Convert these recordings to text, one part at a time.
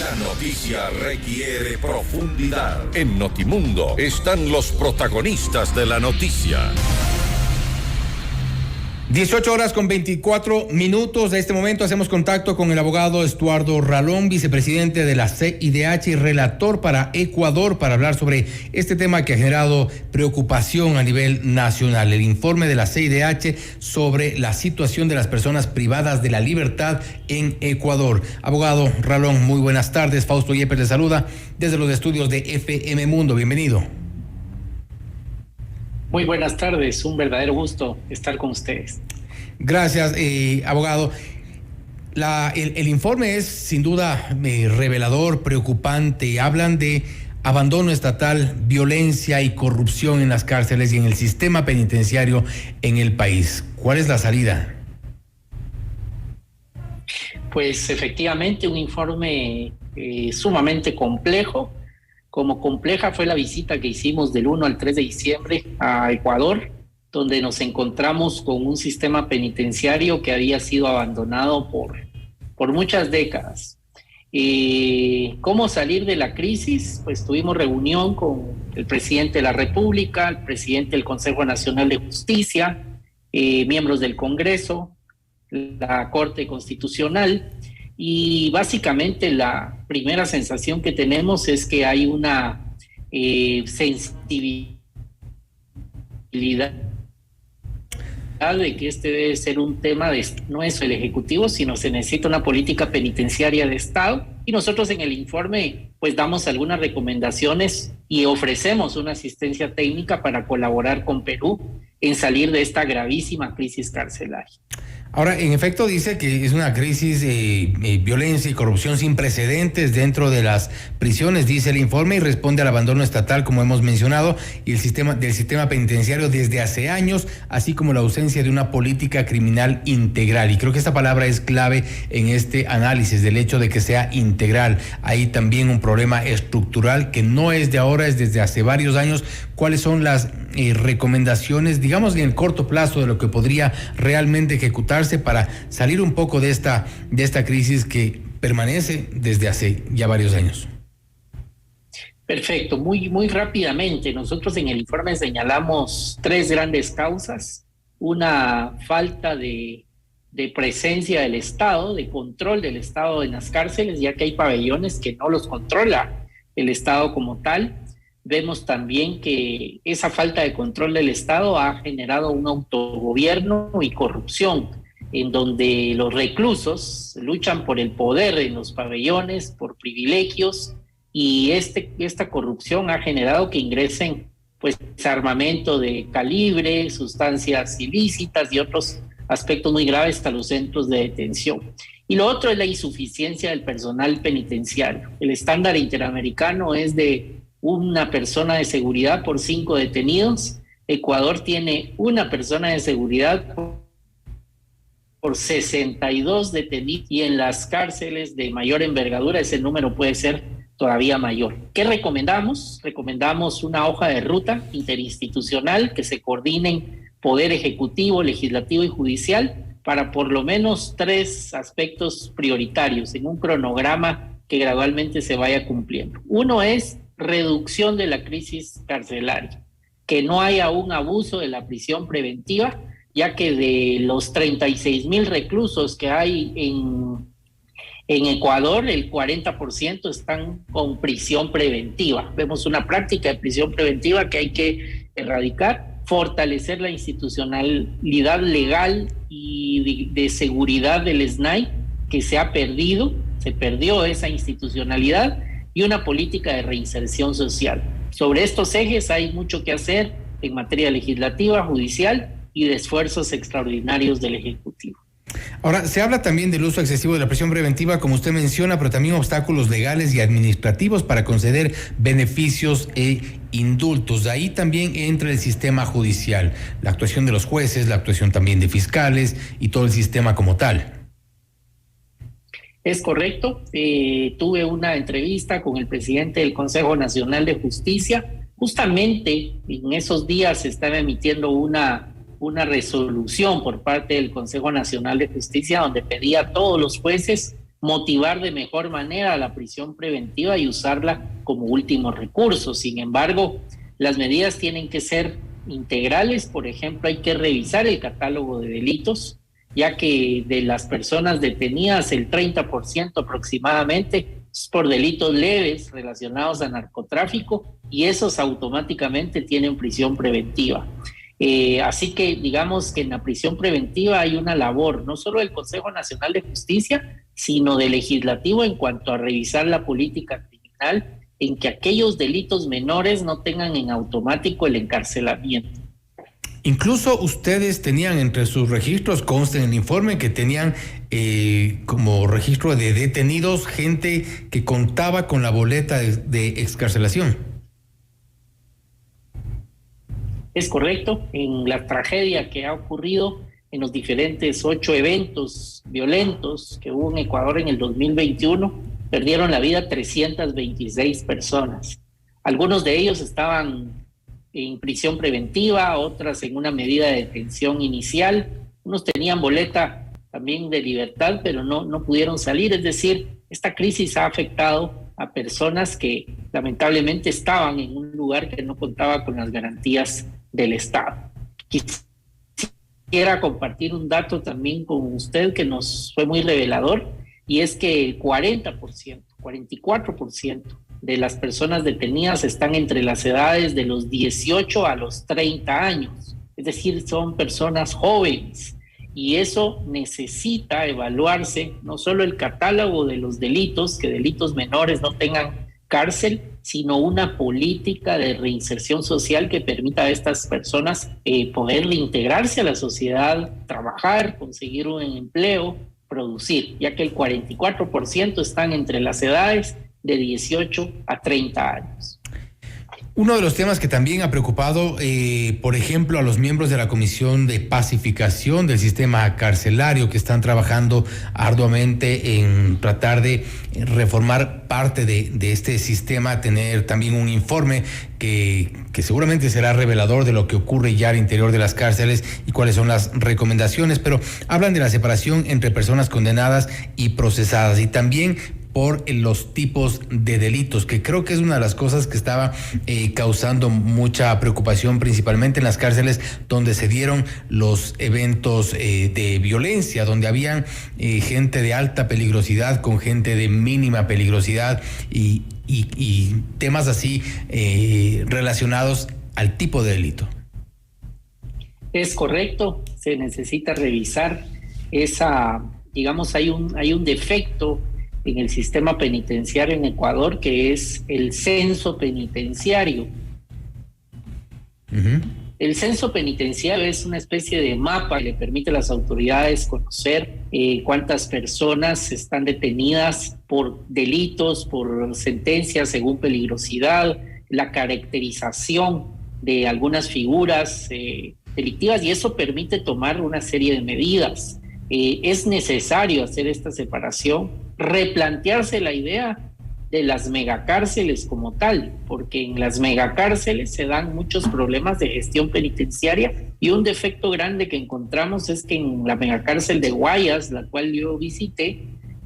La noticia requiere profundidad. En Notimundo están los protagonistas de la noticia. 18:24. De este momento hacemos contacto con el abogado Estuardo Ralón, vicepresidente de la CIDH y relator para Ecuador, para hablar sobre este tema que ha generado preocupación a nivel nacional. El informe de la CIDH sobre la situación de las personas privadas de la libertad en Ecuador. Abogado Ralón, muy buenas tardes. Fausto Yepes le saluda desde los estudios de FM Mundo. Bienvenido. Muy buenas tardes, un verdadero gusto estar con ustedes. Gracias, abogado. El informe es sin duda revelador, preocupante. Hablan de abandono estatal, violencia y corrupción en las cárceles y en el sistema penitenciario en el país. ¿Cuál es la salida? Pues efectivamente un informe sumamente complejo. Como compleja fue la visita que hicimos del 1 al 3 de diciembre a Ecuador, donde nos encontramos con un sistema penitenciario que había sido abandonado por muchas décadas. ¿Cómo salir de la crisis? Pues tuvimos reunión con el presidente de la República, el presidente del Consejo Nacional de Justicia, miembros del Congreso, la Corte Constitucional. Y básicamente la primera sensación que tenemos es que hay una sensibilidad de que este debe ser un tema no es el Ejecutivo, sino se necesita una política penitenciaria de Estado. Y nosotros en el informe pues damos algunas recomendaciones y ofrecemos una asistencia técnica para colaborar con Perú en salir de esta gravísima crisis carcelaria. Ahora, en efecto, dice que es una crisis violencia y corrupción sin precedentes dentro de las prisiones, dice el informe, y responde al abandono estatal, como hemos mencionado, y del sistema penitenciario desde hace años, así como la ausencia de una política criminal integral. Y creo que esta palabra es clave en este análisis, del hecho de que sea integral. Hay también un problema estructural que no es de ahora, es desde hace varios años. ¿Cuáles son las recomendaciones, digamos, en el corto plazo de lo que podría realmente ejecutarse para salir un poco de esta crisis que permanece desde hace ya varios años? Perfecto, muy rápidamente. Nosotros en el informe señalamos 3 grandes causas: una falta de presencia del Estado, de control del Estado en las cárceles, ya que hay pabellones que no los controla el Estado como tal. Vemos también que esa falta de control del Estado ha generado un autogobierno y corrupción, en donde los reclusos luchan por el poder en los pabellones, por privilegios, y esta corrupción ha generado que ingresen pues armamento de calibre, sustancias ilícitas y otros aspectos muy graves a los centros de detención. Y lo otro es la insuficiencia del personal penitenciario. El estándar interamericano es de una persona de seguridad por 5 detenidos. Ecuador tiene una persona de seguridad por 62 detenidos, y en las cárceles de mayor envergadura ese número puede ser todavía mayor. ¿Qué recomendamos? Recomendamos una hoja de ruta interinstitucional que se coordinen Poder Ejecutivo, Legislativo y Judicial para por lo menos 3 aspectos prioritarios en un cronograma que gradualmente se vaya cumpliendo. Uno es reducción de la crisis carcelaria, que no haya un abuso de la prisión preventiva, ya que de los 36,000 reclusos que hay en Ecuador, el 40% están con prisión preventiva. Vemos una práctica de prisión preventiva que hay que erradicar, fortalecer la institucionalidad legal y de seguridad del SNAI, que se perdió esa institucionalidad, y una política de reinserción social. Sobre estos ejes hay mucho que hacer en materia legislativa, judicial y de esfuerzos extraordinarios del Ejecutivo. Ahora, se habla también del uso excesivo de la prisión preventiva, como usted menciona, pero también obstáculos legales y administrativos para conceder beneficios e indultos. De ahí también entra el sistema judicial, la actuación de los jueces, la actuación también de fiscales y todo el sistema como tal. Es correcto. Tuve una entrevista con el presidente del Consejo Nacional de Justicia. Justamente en esos días se estaba emitiendo una resolución por parte del Consejo Nacional de Justicia donde pedía a todos los jueces motivar de mejor manera la prisión preventiva y usarla como último recurso. Sin embargo, las medidas tienen que ser integrales. Por ejemplo, hay que revisar el catálogo de delitos, ya que de las personas detenidas el 30% aproximadamente es por delitos leves relacionados a narcotráfico, y esos automáticamente tienen prisión preventiva. Así que digamos que en la prisión preventiva hay una labor no solo del Consejo Nacional de Justicia, sino del legislativo en cuanto a revisar la política criminal, en que aquellos delitos menores no tengan en automático el encarcelamiento. Incluso ustedes tenían entre sus registros, consta en el informe, que tenían como registro de detenidos gente que contaba con la boleta de excarcelación. Es correcto. En la tragedia que ha ocurrido en los diferentes 8 eventos violentos que hubo en Ecuador en el 2021, perdieron la vida 326 personas. Algunos de ellos estaban en prisión preventiva, otras en una medida de detención inicial. Unos tenían boleta también de libertad, pero no pudieron salir. Es decir, esta crisis ha afectado a personas que lamentablemente estaban en un lugar que no contaba con las garantías del Estado. Quisiera compartir un dato también con usted que nos fue muy revelador, y es que el 44% de las personas detenidas están entre las edades de los 18 a los 30 años, es decir, son personas jóvenes, y eso necesita evaluarse, no solo el catálogo de los delitos, que delitos menores no tengan cárcel, sino una política de reinserción social que permita a estas personas poder reintegrarse a la sociedad, trabajar, conseguir un empleo, producir, ya que el 44% están entre las edades de 18 a 30 años. Uno de los temas que también ha preocupado, por ejemplo, a los miembros de la Comisión de Pacificación del Sistema Carcelario, que están trabajando arduamente en tratar de reformar parte de este sistema, tener también un informe que seguramente será revelador de lo que ocurre ya al interior de las cárceles y cuáles son las recomendaciones, pero hablan de la separación entre personas condenadas y procesadas, y también por los tipos de delitos, que creo que es una de las cosas que estaba causando mucha preocupación, principalmente en las cárceles donde se dieron los eventos de violencia, donde habían gente de alta peligrosidad con gente de mínima peligrosidad y temas así relacionados al tipo de delito. Es correcto, se necesita revisar esa, digamos, hay un defecto en el sistema penitenciario en Ecuador, que es el censo penitenciario. Uh-huh. El censo penitenciario es una especie de mapa que le permite a las autoridades conocer cuántas personas están detenidas por delitos, por sentencias según peligrosidad, la caracterización de algunas figuras delictivas, y eso permite tomar una serie de medidas. Es necesario hacer esta separación, replantearse la idea de las megacárceles como tal, porque en las megacárceles se dan muchos problemas de gestión penitenciaria, y un defecto grande que encontramos es que en la megacárcel de Guayas, la cual yo visité,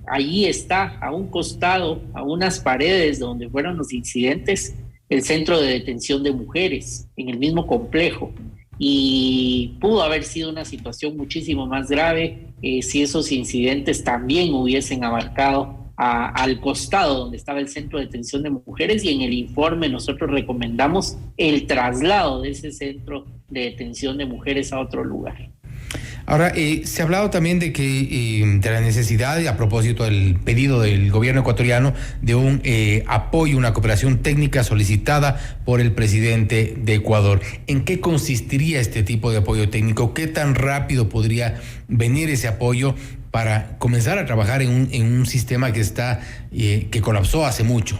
allí está a un costado, a unas paredes donde fueron los incidentes, el centro de detención de mujeres, en el mismo complejo. Y pudo haber sido una situación muchísimo más grave si esos incidentes también hubiesen abarcado al costado donde estaba el centro de detención de mujeres, y en el informe nosotros recomendamos el traslado de ese centro de detención de mujeres a otro lugar. Ahora, se ha hablado también de que de la necesidad, a propósito del pedido del gobierno ecuatoriano, de un apoyo, una cooperación técnica solicitada por el presidente de Ecuador. ¿En qué consistiría este tipo de apoyo técnico? ¿Qué tan rápido podría venir ese apoyo para comenzar a trabajar en un sistema que colapsó hace mucho?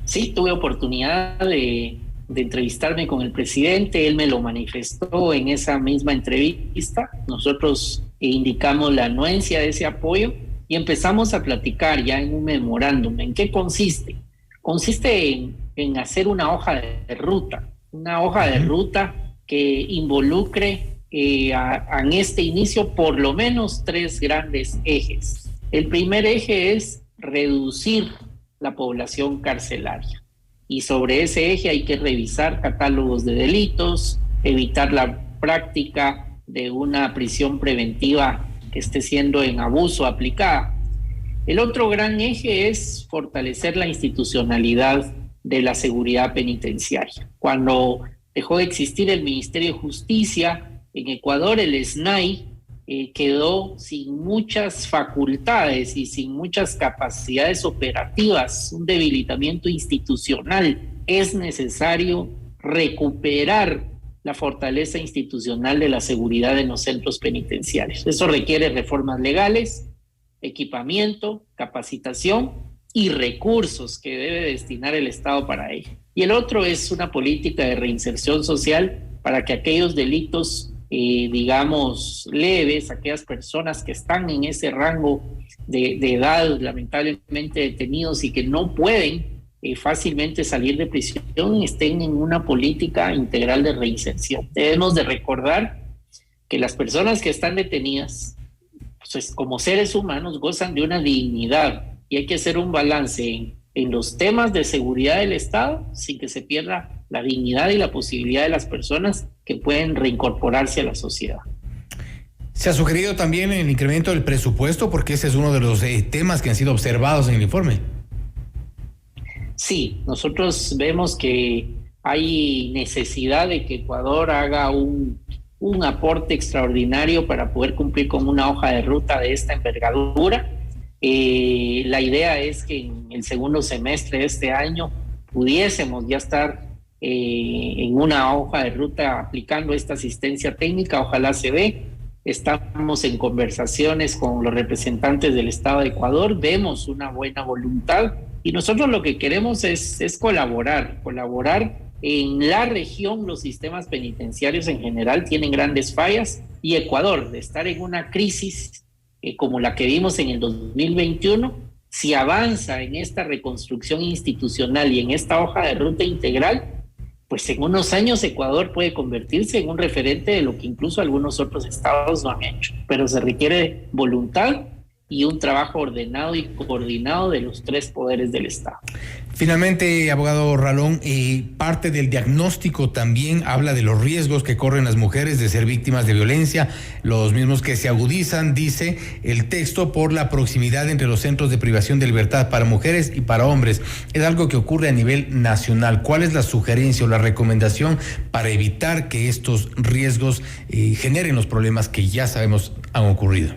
Sí, tuve oportunidad de entrevistarme con el presidente. Él me lo manifestó en esa misma entrevista. Nosotros indicamos la anuencia de ese apoyo y empezamos a platicar ya en un memorándum. ¿En qué consiste? Consiste en hacer una hoja de ruta, que involucre en este inicio por lo menos 3 grandes ejes. El primer eje es reducir la población carcelaria. Y sobre ese eje hay que revisar catálogos de delitos, evitar la práctica de una prisión preventiva que esté siendo en abuso aplicada. El otro gran eje es fortalecer la institucionalidad de la seguridad penitenciaria. Cuando dejó de existir el Ministerio de Justicia, en Ecuador el SNAI quedó sin muchas facultades y sin muchas capacidades operativas, un debilitamiento institucional. Es necesario recuperar la fortaleza institucional de la seguridad en los centros penitenciarios. Eso requiere reformas legales, equipamiento, capacitación y recursos que debe destinar el Estado para ello. Y el otro es una política de reinserción social para que aquellos delitos digamos, leves, aquellas personas que están en ese rango de edad lamentablemente detenidos y que no pueden fácilmente salir de prisión, estén en una política integral de reinserción. Debemos de recordar que las personas que están detenidas, pues, como seres humanos, gozan de una dignidad y hay que hacer un balance en los temas de seguridad del Estado sin que se pierda la dignidad y la posibilidad de las personas que pueden reincorporarse a la sociedad. Se ha sugerido también el incremento del presupuesto porque ese es uno de los temas que han sido observados en el informe. Sí, nosotros vemos que hay necesidad de que Ecuador haga un aporte extraordinario para poder cumplir con una hoja de ruta de esta envergadura. La idea es que en el segundo semestre de este año pudiésemos ya estar en una hoja de ruta aplicando esta asistencia técnica. Ojalá se dé. Estamos en conversaciones con los representantes del Estado de Ecuador, vemos una buena voluntad y nosotros lo que queremos es colaborar en la región. Los sistemas penitenciarios en general tienen grandes fallas y Ecuador, de estar en una crisis como la que vimos en el 2021, si avanza en esta reconstrucción institucional y en esta hoja de ruta integral, pues en unos años Ecuador puede convertirse en un referente de lo que incluso algunos otros estados no han hecho. Pero se requiere voluntad y un trabajo ordenado y coordinado de los tres poderes del Estado. Finalmente, abogado Ralón, parte del diagnóstico también habla de los riesgos que corren las mujeres de ser víctimas de violencia, los mismos que se agudizan, dice el texto, por la proximidad entre los centros de privación de libertad para mujeres y para hombres. Es algo que ocurre a nivel nacional. ¿Cuál es la sugerencia o la recomendación para evitar que estos riesgos generen los problemas que ya sabemos han ocurrido?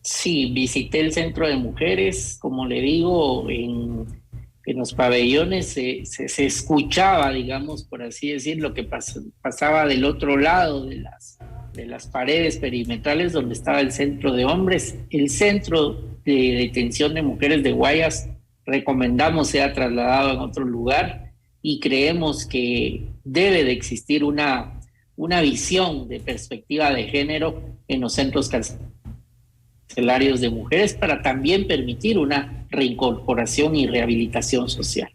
Sí, visité el centro de mujeres, como le digo, en los pabellones se escuchaba, digamos, por así decir, lo que pasaba del otro lado de las paredes perimetrales donde estaba el centro de hombres. El centro de detención de mujeres de Guayas recomendamos sea trasladado en otro lugar y creemos que debe de existir una visión de perspectiva de género en los centros carcelarios de mujeres para también permitir una reincorporación y rehabilitación social.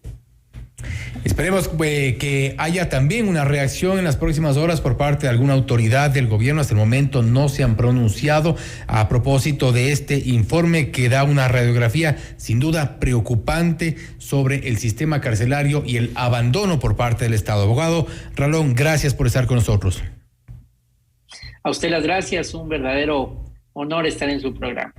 Esperemos que haya también una reacción en las próximas horas por parte de alguna autoridad del gobierno. Hasta el momento no se han pronunciado a propósito de este informe que da una radiografía sin duda preocupante sobre el sistema carcelario y el abandono por parte del Estado. Abogado Ralón, gracias por estar con nosotros. A usted las gracias, un verdadero honor estar en su programa.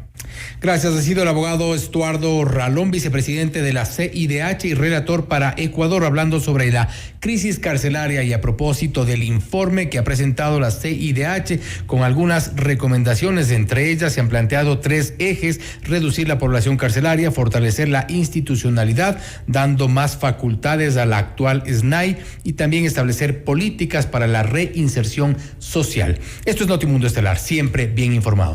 Gracias. Ha sido el abogado Estuardo Ralón, vicepresidente de la CIDH y relator para Ecuador, hablando sobre la crisis carcelaria y a propósito del informe que ha presentado la CIDH con algunas recomendaciones. Entre ellas se han planteado 3 ejes: reducir la población carcelaria, fortalecer la institucionalidad, dando más facultades a la actual SNAI y también establecer políticas para la reinserción social. Esto es Notimundo Estelar, siempre bien informados.